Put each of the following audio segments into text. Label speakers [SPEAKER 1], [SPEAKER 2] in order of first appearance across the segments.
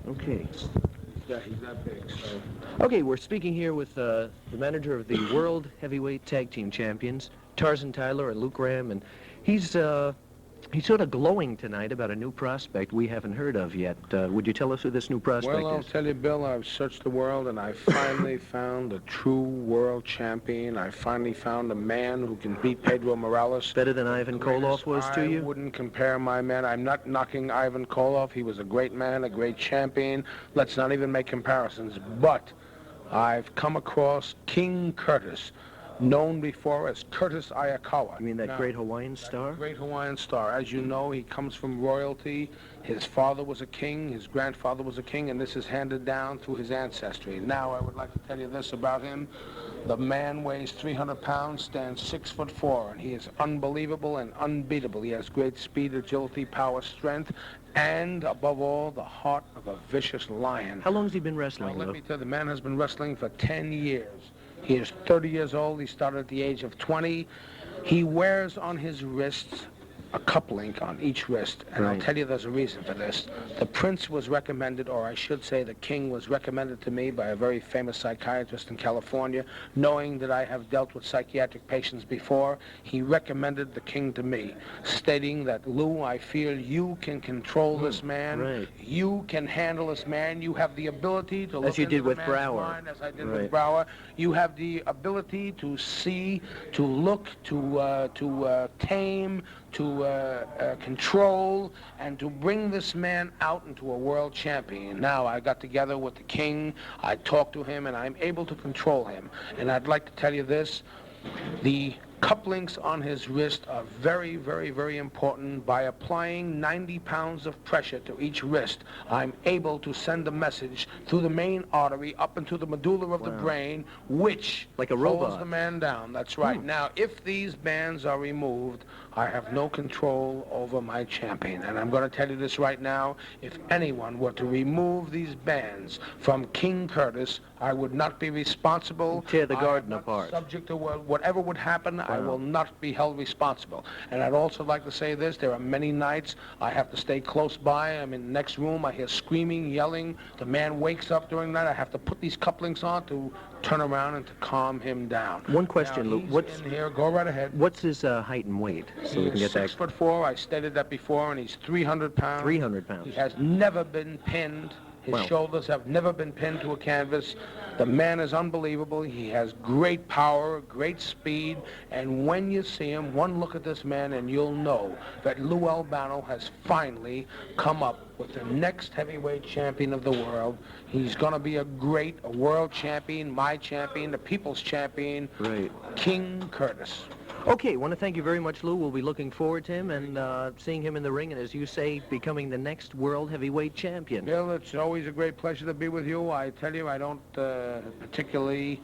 [SPEAKER 1] Okay.
[SPEAKER 2] Yeah, he's that big, so...
[SPEAKER 1] Okay, we're speaking here with the manager of the World Heavyweight Tag Team Champions, Tarzan Tyler and Luke Graham, and he's sort of glowing tonight about a new prospect we haven't heard of yet. Would you tell us who this new prospect is?
[SPEAKER 2] Well, I'll tell you, Bill, I've searched the world, and I finally found a true world champion. I finally found a man who can beat Pedro Morales.
[SPEAKER 1] Better than Ivan Koloff was to you?
[SPEAKER 2] I wouldn't compare my man. I'm not knocking Ivan Koloff. He was a great man, a great champion. Let's not even make comparisons. But I've come across King Curtis, known before as Curtis Iaukea.
[SPEAKER 1] You mean that great Hawaiian star?
[SPEAKER 2] Great Hawaiian star. As you know, he comes from royalty. His father was a king, his grandfather was a king, and this is handed down through his ancestry. Now, I would like to tell you this about him. The man weighs 300 pounds, stands 6'4", and he is unbelievable and unbeatable. He has great speed, agility, power, strength, and, above all, the heart of a vicious lion.
[SPEAKER 1] How long has he been wrestling,
[SPEAKER 2] Now, let me tell you, the man has been wrestling for 10 years. He is 30 years old. He started at the age of 20. He wears on his wrists a cup link on each wrist, and I'll tell you there's a reason for this. The prince was recommended, or I should say the king was recommended to me by a very famous psychiatrist in California, knowing that I have dealt with psychiatric patients before. He recommended the king to me, stating that, Lou, I feel you can control this man.
[SPEAKER 1] Right.
[SPEAKER 2] You can handle this man. You have the ability to look
[SPEAKER 1] as you
[SPEAKER 2] into
[SPEAKER 1] did
[SPEAKER 2] the
[SPEAKER 1] with
[SPEAKER 2] man's
[SPEAKER 1] Brower.
[SPEAKER 2] mind, as I did with Brower. You have the ability to see, to look, to tame, to control, and to bring this man out into a world champion. Now, I got together with the king, I talked to him, and I'm able to control him. And I'd like to tell you this, the cup links on his wrist are very, very, very important. By applying 90 pounds of pressure to each wrist, I'm able to send a message through the main artery up into the medulla of the brain, which
[SPEAKER 1] like a robot
[SPEAKER 2] holds the man down. That's right. Now, if these bands are removed, I have no control over my champion. And I'm going to tell you this right now, if anyone were to remove these bands from King Curtis, I would not be responsible.
[SPEAKER 1] Tear the garden apart.
[SPEAKER 2] Subject to whatever would happen, I will not be held responsible. And I'd also like to say this, there are many nights I have to stay close by. I'm in the next room, I hear screaming, yelling. The man wakes up during the night. I have to put these couplings on to turn around and to calm him down.
[SPEAKER 1] One question,
[SPEAKER 2] now,
[SPEAKER 1] Lou. What's
[SPEAKER 2] in here? Go right ahead.
[SPEAKER 1] What's his height and weight? So we can get that.
[SPEAKER 2] 6'4". I stated that before, and he's 300 pounds.
[SPEAKER 1] 300 pounds.
[SPEAKER 2] He has never been pinned. His shoulders have never been pinned to a canvas. The man is unbelievable. He has great power, great speed, and when you see him, one look at this man and you'll know that Lou Albano has finally come up with the next heavyweight champion of the world. He's going to be a world champion, my champion, the people's champion, King Curtis.
[SPEAKER 1] Okay, I want to thank you very much, Lou. We'll be looking forward to him and seeing him in the ring, and as you say, becoming the next world heavyweight champion.
[SPEAKER 2] Bill, it's always a great pleasure to be with you. I tell you, I don't particularly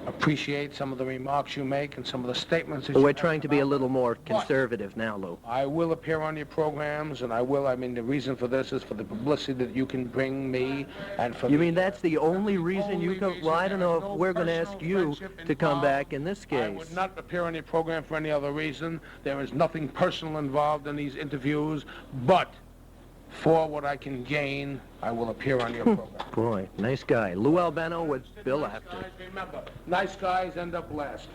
[SPEAKER 2] appreciate some of the remarks you make and some of the statements that
[SPEAKER 1] we're trying to be a little more conservative now, Lou.
[SPEAKER 2] I will appear on your programs, and I mean, the reason for this is for the publicity that you can bring me, and for...
[SPEAKER 1] You mean that's the only reason you come? Well, I don't know if we're going to ask you to come back in this case.
[SPEAKER 2] I would not appear on your program for any other reason. There is nothing personal involved in these interviews, but for what I can gain, I will appear on your program.
[SPEAKER 1] Boy, nice guy. Lou Albano with Bill Apter.
[SPEAKER 2] Remember, nice guys end up last.